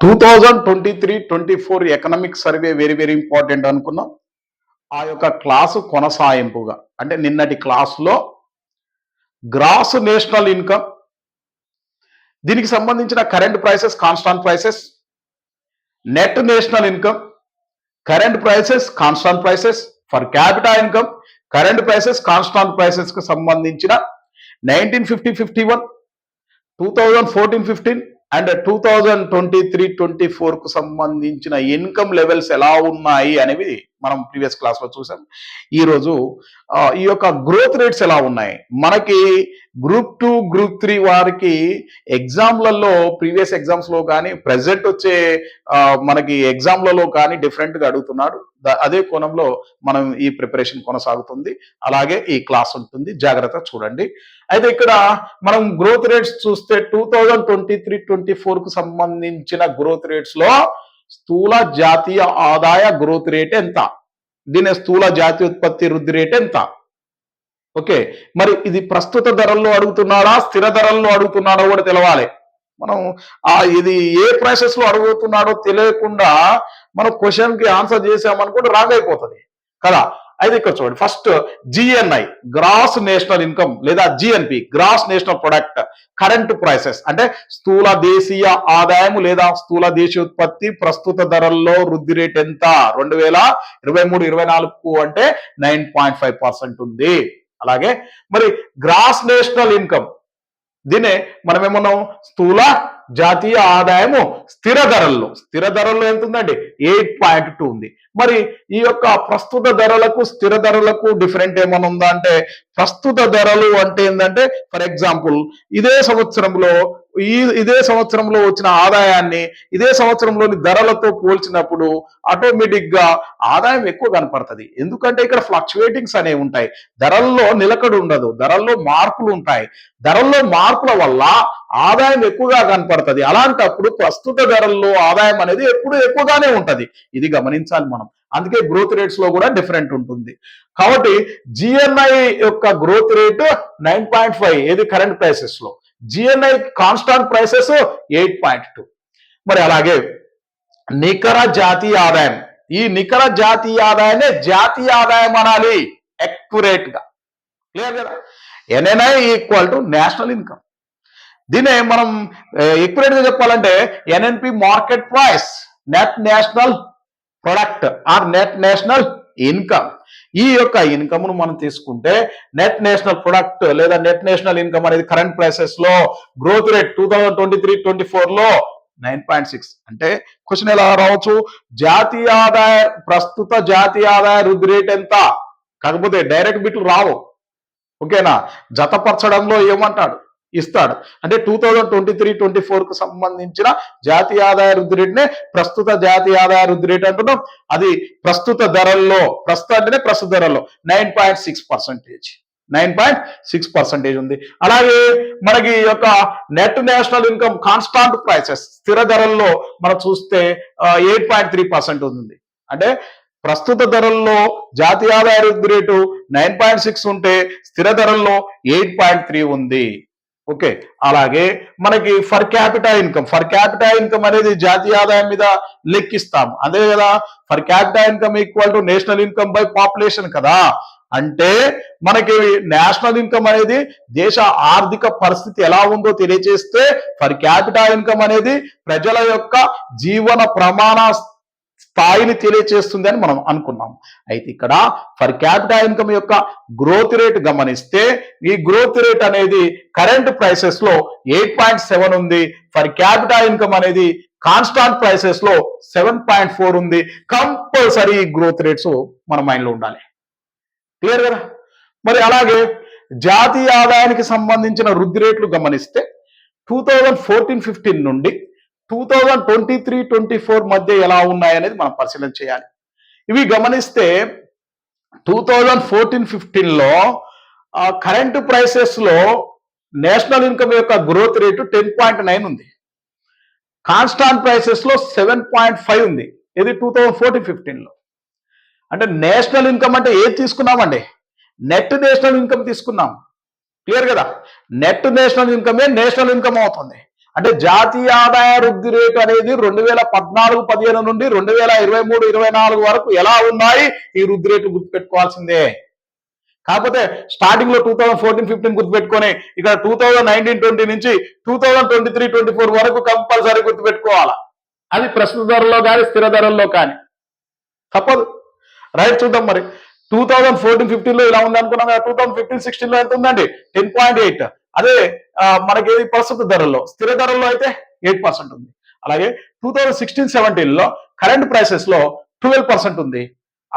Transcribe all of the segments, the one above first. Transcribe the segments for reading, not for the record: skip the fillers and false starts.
2023-24 economic survey very important అనుకున్నాం. ఆ యొక్క క్లాసు కొనసాగింపుగా అంటే నిన్నటి క్లాసులో గ్రాస్ నేషనల్ ఇన్కమ్, దీనికి సంబంధించిన current prices, constant prices, net national income, current prices, constant prices, for capita income, current prices, constant prices కు సంబంధించిన 1950-51, 2014-15 అండ్ 2023-24 కు సంబంధించిన ఇన్కమ్ లెవెల్స్ ఎలా ఉన్నాయి అనేవి మనం ప్రీవియస్ క్లాస్ లో చూసాం. ఈరోజు ఈ యొక్క గ్రోత్ రేట్స్ ఎలా ఉన్నాయి, మనకి గ్రూప్ 2, గ్రూప్ 3 వారికి ఎగ్జామ్లలో ప్రీవియస్ ఎగ్జామ్స్ లో కానీ ప్రెసెంట్ వచ్చే మనకి ఎగ్జామ్లలో కానీ డిఫరెంట్ గా అడుగుతున్నాడు. అదే కోణంలో మనం ఈ ప్రిపరేషన్ కొనసాగుతుంది. అలాగే ఈ క్లాస్ ఉంటుంది, జాగ్రత్త చూడండి. అయితే ఇక్కడ మనం గ్రోత్ రేట్స్ చూస్తే 2023-24 కు సంబంధించిన గ్రోత్ రేట్స్ లో స్థూల జాతీయ ఆదాయ గ్రోత్ రేట్ ఎంత, దీని స్థూల జాతీయ ఉత్పత్తి వృద్ధి రేట్ ఎంత. ఓకే, మరి ఇది ప్రస్తుత ధరల్లో అడుగుతున్నాడా, స్థిర ధరల్లో అడుగుతున్నాడో కూడా తెలవాలి. మనం ఇది ఏ ప్రైసెస్ లో అడుగుతున్నాడో తెలియకుండా మనం క్వశ్చన్ కి ఆన్సర్ చేసామనుకుంటే రాంగ్ అయిపోతుంది కదా. అయితే ఇక్కడ చూడండి, first GNI gross national income లేదా GNP gross national product current prices అంటే స్థూల దేశీయ ఆదాయం లేదా స్థూల దేశీయ ఉత్పత్తి ప్రస్తుత ధరల్లో వృద్ధి రేట్ ఎంత 2023-24 అంటే 9.5% ఉంది. అలాగే మరి గ్రాస్ నేషనల్ ఇన్కమ్, దీనే మనం ఏమన్నాం, స్థూల జాతీయ ఆదాయము స్థిర ధరల్లో ఎంత ఉందండి 8.2 ఉంది. మరి ఈ యొక్క ప్రస్తుత ధరలకు స్థిర ధరలకు డిఫరెంట్ ఏమైనా ఉందా అంటే, ప్రస్తుత ధరలు అంటే ఏంటంటే ఫర్ ఎగ్జాంపుల్ ఇదే సంవత్సరంలో వచ్చిన ఆదాయాన్ని ఇదే సంవత్సరంలోని ధరలతో పోల్చినప్పుడు ఆటోమేటిక్ గా ఆదాయం ఎక్కువ కనపడుతుంది. ఎందుకంటే ఇక్కడ ఫ్లక్చువేటింగ్స్ అనేవి ఉంటాయి, ధరల్లో నిలకడ ఉండదు, ధరల్లో మార్పులు ఉంటాయి. ధరల్లో మార్పుల వల్ల ఆదాయం ఎక్కువగా కనపడుతుంది. అలాంటప్పుడు ప్రస్తుత ధరల్లో ఆదాయం అనేది ఎప్పుడు ఎక్కువగానే ఉంటది. ఇది గమనించాలి మనం. అందుకే గ్రోత్ రేట్స్ లో కూడా డిఫరెంట్ ఉంటుంది. కాబట్టి జిఎన్ఐ యొక్క గ్రోత్ రేట్ 9.5 ఏది కరెంట్ ప్రైసెస్ లో, జిఎన్ఐ కాన్స్టాంట్ ప్రైసెస్ 8.2. మరి అలాగే నికర జాతీయ ఆదాయం, ఈ నికర జాతీయ ఆదాయాన్ని జాతీయ ఆదాయం అనాలి అక్యురేట్ గా. క్లియర్ కదా. NNI equal to national income. దీనే మనం ఎక్యురేట్ గా చెప్పాలంటే NNP market price net national product or net national income. ఈ యొక్క ఇన్కమ్ ను మనం తీసుకుంటే నెట్ నేషనల్ ప్రొడక్ట్ లేదా నెట్ నేషనల్ ఇన్కమ్ అనేది కరెంట్ ప్రైసెస్ లో గ్రోత్ రేట్ 2023-24 లో 9.6. అంటే క్వశ్చన్ ఎలా రావచ్చు, జాతీయ ఆదాయ ప్రస్తుత జాతీయ ఆదాయ వృద్ధి రేట్ ఎంత, కాకపోతే డైరెక్ట్ బిట్లు రావు. ఓకేనా, జతపరచడంలో ఏమంటాడు ఇస్తాడు. అంటే 2023-24 కు సంబంధించిన జాతీయ ఆదాయ వృద్ధి రేట్నే ప్రస్తుత జాతీయ ఆదాయ వృద్ధి రేట్ అంటున్నాం. అది ప్రస్తుత ధరల్లో, ప్రస్తుత అంటేనే ప్రస్తుత ధరల్లో 9.6% ఉంది. అలాగే మనకి యొక్క net national income constant prices స్థిర ధరల్లో మనం చూస్తే 8.3% ఉంది. అంటే ప్రస్తుత ధరల్లో జాతీయ ఆదాయ వృద్ధి రేటు 9.6 ఉంటే స్థిర ధరల్లో 8.3 ఉంది. ఓకే, అలాగే మనకి ఫర్ క్యాపిటా ఇన్కమ్ అనేది జాతీయ ఆదాయం మీద లెక్కిస్తాం. అదే కదా, for capita income equal to national income by population కదా. అంటే మనకి నేషనల్ ఇన్కమ్ అనేది దేశ ఆర్థిక పరిస్థితి ఎలా ఉందో తెలియజేస్తే, ఫర్ క్యాపిటా ఇన్కమ్ అనేది ప్రజల యొక్క జీవన ప్రమాణ స్థాయిని తెలియచేస్తుంది అని మనం అనుకున్నాం. అయితే ఇక్కడ ఫర్ క్యాపిటా ఇన్కమ్ యొక్క గ్రోత్ రేట్ గమనిస్తే, ఈ గ్రోత్ రేట్ అనేది కరెంట్ ప్రైసెస్ లో 8.7 ఉంది. ఫర్ క్యాపిటా ఇన్కమ్ అనేది కాన్స్టాంట్ ప్రైసెస్ లో 7.4 ఉంది. కంపల్సరీ గ్రోత్ రేట్స్ మన మైండ్ లో ఉండాలి. క్లియర్ కదా. మరి అలాగే జాతీయ ఆదాయానికి సంబంధించిన వృద్ధి రేట్లు గమనిస్తే 2014-15 నుండి 2023-24 మధ్య ఎలా ఉన్నాయనేది మనం పరిశీలన చేయాలి. ఇవి గమనిస్తే 2014-15లో కరెంట్ ప్రైసెస్ లో నేషనల్ ఇన్కమ్ యొక్క గ్రోత్ రేటు 10.9 ఉంది. కాన్స్టాంట్ ప్రైసెస్ లో 7.5 ఉంది. ఇది 2014-15లో. అంటే నేషనల్ ఇన్కమ్ అంటే ఏది తీసుకున్నామండి, నెట్ నేషనల్ ఇన్కమ్ తీసుకున్నాం. క్లియర్ కదా. నెట్ నేషనల్ ఇన్కమే నేషనల్ ఇన్కమ్ అవుతుంది. అంటే జాతీయ ఆదాయ వృద్ధి రేటు అనేది 2014-15 నుండి 2023-24 వరకు ఎలా ఉన్నాయి ఈ వృద్ధి రేటు గుర్తుపెట్టుకోవాల్సిందే. కాకపోతే స్టార్టింగ్ లో 2014-15 గుర్తుపెట్టుకొని ఇక్కడ 2019-20 నుంచి 2023-24 వరకు కంపల్సరీ గుర్తుపెట్టుకోవాలా. అది ప్రస్తుత ధరల్లో కానీ స్థిర ధరల్లో కానీ తప్పదు. రైట్, చూద్దాం మరి 2014-15 లో ఇలా ఉంది అనుకున్నాం కదా, 2015-16 లో ఎంత ఉందండి 10.8. అదే మనకి ప్రస్తుత ధరల్లో స్థిర ధరల్లో అయితే 8% ఉంది. అలాగే 2016-17 లో కరెంట్ ప్రైసెస్ లో 12% ఉంది.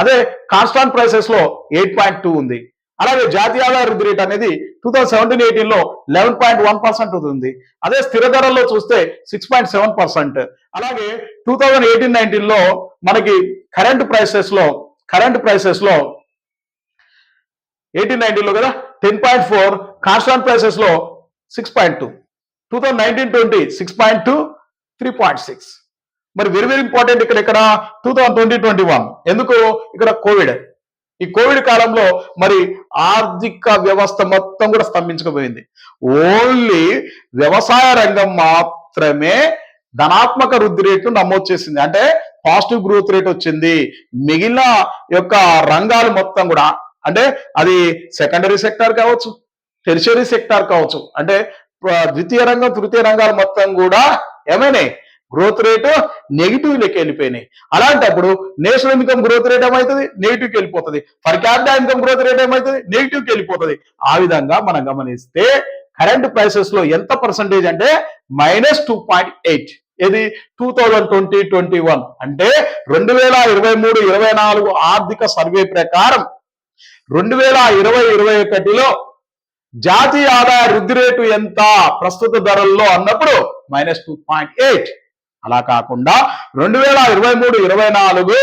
అదే కాన్స్టాంట్ ప్రైసెస్ లో 8.2 ఉంది. అలాగే జాతీయ ఆదాయ వృద్ధి రేట్ అనేది 2017-18 లో 11.1% ఉంది. అదే స్థిర ధరల్లో చూస్తే 6.7%. అలాగే 2018-19 లో మనకి కరెంట్ ప్రైసెస్ లో 18-19 లో కదా 10.4, కాన్స్టాంట్ ప్రైసెస్ లో 6.2, 2019-20 6.2, 3.6. మరి వెరీ వెరీ ఇంపార్టెంట్ ఇక్కడ 2020-21 ఎందుకు, ఇక్కడ కోవిడ్. ఈ కోవిడ్ కాలంలో మరి ఆర్థిక వ్యవస్థ మొత్తం కూడా స్తంభించకపోయింది. ఓన్లీ వ్యవసాయ రంగం మాత్రమే ధనాత్మక వృద్ధి రేటు నమోదు చేసింది, అంటే పాజిటివ్ గ్రోత్ రేట్ వచ్చింది. మిగిలిన యొక్క రంగాలు మొత్తం కూడా, అంటే అది సెకండరీ సెక్టార్ కావచ్చు, టెరిషరీ సెక్టార్ కావచ్చు, అంటే ద్వితీయ రంగం తృతీయ రంగాలు మొత్తం కూడా ఏమైనాయి, గ్రోత్ రేటు నెగిటివ్ లెక్క వెళ్ళిపోయినాయి. అలాంటప్పుడు నేషనల్ ఇన్కమ్ గ్రోత్ రేట్ ఏమవుతుంది, నెగిటివ్కి వెళ్ళిపోతుంది. Per capital income growth rate ఏమవుతుంది, నెగిటివ్కి వెళ్ళిపోతుంది. ఆ విధంగా మనం గమనిస్తే కరెంట్ ప్రైసెస్ లో ఎంత పర్సంటేజ్ అంటే -2.8. ఇది 2020-21 అంటే 2023-24 ఆర్థిక సర్వే ప్రకారం 2020-21లో జాతీయ ఆదాయ వృద్ధి రేటు ఎంత ప్రస్తుత ధరల్లో అన్నప్పుడు -2.8. అలా కాకుండా 2023-24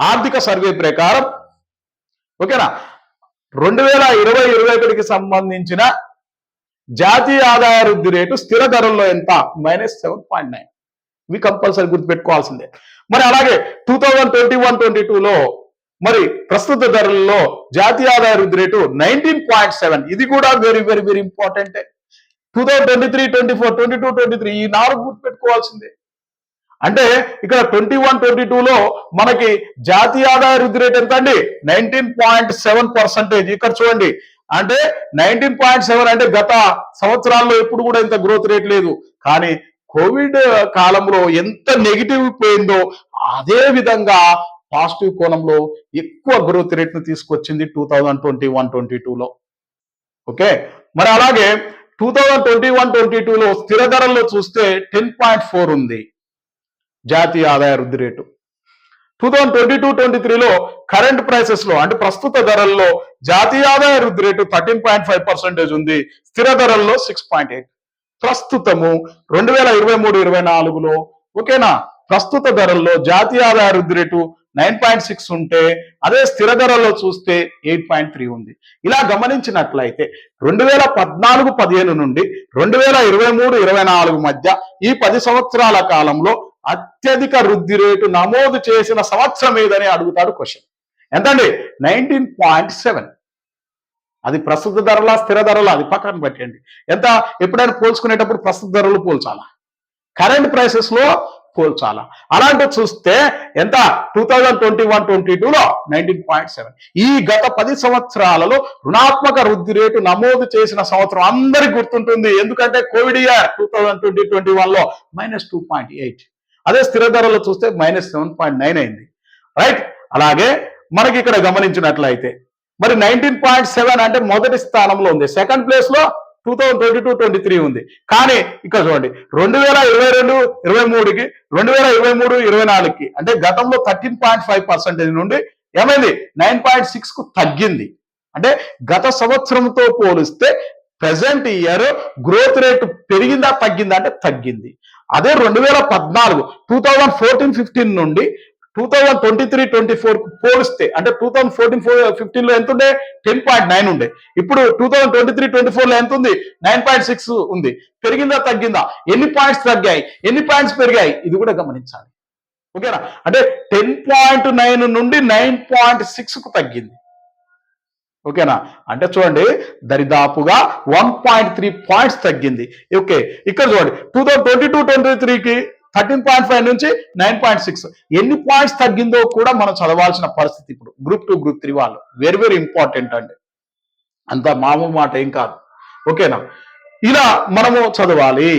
ఆర్థిక సర్వే ప్రకారం ఓకేనా 2020-21కి సంబంధించిన జాతీయ ఆదాయ వృద్ధి రేటు స్థిర ధరల్లో ఎంత -7.9. ఇవి కంపల్సరీ గుర్తుపెట్టుకోవాల్సిందే. మరి అలాగే 2021-22లో మరి ప్రస్తుత ధరల్లో జాతీయ ఆదాయ వృద్ధి రేటు 19.7. ఇది కూడా వెరీ వెరీ వెరీ ఇంపార్టెంట్. 2023-24, 22-23 ఈ 4 గుర్తుపెట్టుకోవాల్సిందే. అంటే ఇక్కడ 21-22లో మనకి జాతీయ ఆదాయ వృద్ధి రేట్ ఎంత అండి 19.7%. ఇక్కడ చూడండి, అంటే 19.7 అంటే గత సంవత్సరాల్లో ఎప్పుడు కూడా ఇంత గ్రోత్ రేట్ లేదు. కానీ కోవిడ్ కాలంలో ఎంత నెగిటివ్ పోయిందో అదే విధంగా పాజిటివ్ కోణంలో ఎక్కువ గ్రోత్ రేట్ ను తీసుకొచ్చింది 2021-22లో. ఓకే, మరి అలాగే 2021-22లో స్థిర ధరల్లో చూస్తే 10.4 ఉంది జాతీయ ఆదాయ వృద్ధి రేటు. 2022-23లో కరెంట్ ప్రైసెస్ లో అంటే ప్రస్తుత ధరల్లో జాతీయ ఆదాయ వృద్ధి రేటు 13.5% ఉంది. స్థిర ధరల్లో 6.8. ప్రస్తుతము 2023-24లో ఓకేనా ప్రస్తుత ధరల్లో జాతీయ ఆదాయ వృద్ధి రేటు 9.6 ఉంటే అదే స్థిర ధరల్లో చూస్తే 8.3 ఉంది. ఇలా గమనించినట్లయితే 2014-15 నుండి 2023-24 మధ్య ఈ 10 సంవత్సరాల కాలంలో అత్యధిక వృద్ధి రేటు నమోదు చేసిన సంవత్సరం ఏదని అడుగుతాడు క్వశ్చన్. ఎంతండి 19.7. అది ప్రస్తుత ధరలా స్థిర ధరలా అది పక్కన పెట్టండి. ఎంత ఎప్పుడైనా పోల్చుకునేటప్పుడు ప్రస్తుత ధరలు పోల్చాలా, కరెంట్ ప్రైసెస్ లో పోల్చాలా. అలాంటి చూస్తే ఎంత 2021-22లో 19.7. ఈ గత 10 సంవత్సరాలలో రుణాత్మక వృద్ధి రేటు నమోదు చేసిన సంవత్సరం అందరికి గుర్తుంటుంది. ఎందుకంటే కోవిడ్ ఇయర్ 2020-21లో -2.8. అదే స్థిర ధరలో చూస్తే -7.9 అయింది. రైట్, అలాగే మనకి ఇక్కడ గమనించినట్లయితే మరి 19.7 అంటే మొదటి స్థానంలో ఉంది. సెకండ్ ప్లేస్ లో 2022-23 ఉంది. కానీ ఇక్కడ చూడండి 2022-23కి 2023-24కి అంటే గతంలో 13.5% నుండి ఏమైంది 9.6కు తగ్గింది. అంటే గత సంవత్సరంతో పోలిస్తే ప్రెసెంట్ ఇయర్ గ్రోత్ రేటు పెరిగిందా తగ్గిందా అంటే తగ్గింది. అదే 2014-15 నుండి 2023-24 పోలిస్తే అంటే 2014-15లో ఎంత ఉండే 10.9 ఉండే, ఇప్పుడు 2023-24లో ఎంత ఉంది 9.6 ఉంది. పెరిగిందా తగ్గిందా, ఎన్ని పాయింట్స్ తగ్గాయి, ఎన్ని పాయింట్స్ పెరిగాయి, ఇది కూడా గమనించాలి. ఓకేనా, అంటే 10.9 నుండి 9.6కు తగ్గింది. ఓకేనా? అంటే చూడండి, దరిదాపుగా 1.3 పాయింట్స్ తగ్గింది. ఓకే, ఇక్కడ చూడండి 2022-23కి 13.5 నుంచి 9.6 ఎన్ని పాయింట్స్ తగ్గిందో కూడా మనం చదవాల్సిన పరిస్థితి. ఇప్పుడు గ్రూప్ 2 గ్రూప్ 3 వాళ్ళు వెరీ వెరీ ఇంపార్టెంట్ అండి, అంత మామూలు మాట ఏం కాదు. ఓకేనా? ఇలా మనము చదవాలి.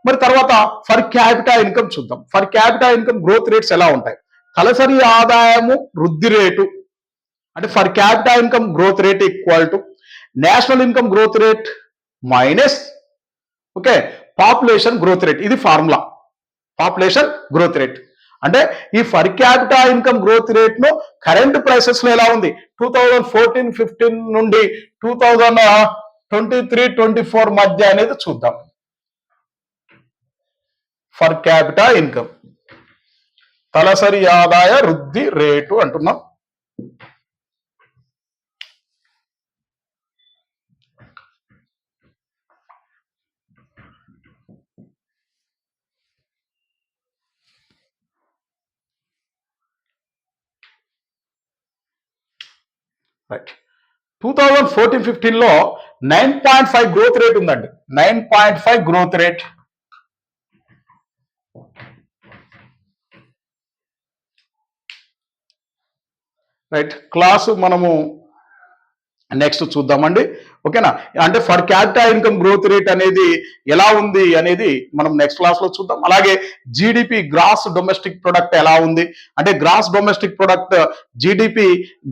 మరి తర్వాత ఫర్ క్యాపిటా ఇన్కమ్ చూద్దాం. For capita income growth rates ఎలా ఉంటాయి? తలసరి ఆదాయము వృద్ధి రేటు అంటే for capita income growth rate equal to national income growth rate minus okay population growth rate. ఇది ఫార్ములా, పాపులేషన్ గ్రోత్ రేట్. అంటే ఈ for capita income growth rate ను కరెంట్ ప్రైసెస్ లో ఎలా ఉంది 2014-15 నుండి 2023-24 మధ్య అనేది చూద్దాం. ఫర్ క్యాపిటా ఇన్కమ్ తలసరి ఆదాయ వృద్ధి రేటు అంటున్నాం. రైట్, 2014-15లో 9.5 గ్రోత్ రేట్ ఉందండి. 9.5 గ్రోత్ రేట్. రైట్, క్లాసు మనము నెక్స్ట్ చూద్దామండి. ఓకేనా? అంటే for capita income growth rate అనేది ఎలా ఉంది అనేది మనం నెక్స్ట్ క్లాస్ లో చూద్దాం. అలాగే జీడిపి గ్రాస్ డొమెస్టిక్ ప్రొడక్ట్ ఎలా ఉంది అంటే గ్రాస్ డొమెస్టిక్ ప్రొడక్ట్ జీడిపి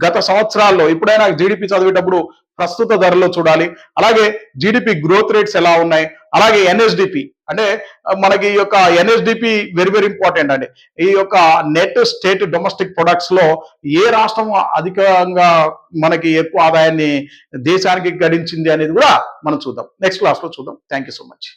గత సంవత్సరాల్లో ఎప్పుడైనా జీడిపి చదివేటప్పుడు ప్రస్తుత ధరలో చూడాలి. అలాగే జీడిపి గ్రోత్ రేట్స్ ఎలా ఉన్నాయి, అలాగే ఎన్ఎస్డిపి అంటే మనకి ఈ యొక్క ఎన్ఎస్డిపి వెరీ వెరీ ఇంపార్టెంట్ అండి. ఈ యొక్క నెట్ స్టేట్ డొమెస్టిక్ ప్రొడక్ట్స్ లో ఏ రాష్ట్రం అధికంగా మనకి ఎక్కువ ఆదాయాన్ని దేశానికి గడించింది అనేది కూడా మనం చూద్దాం. నెక్స్ట్ క్లాస్ లో చూద్దాం. Thank you so much.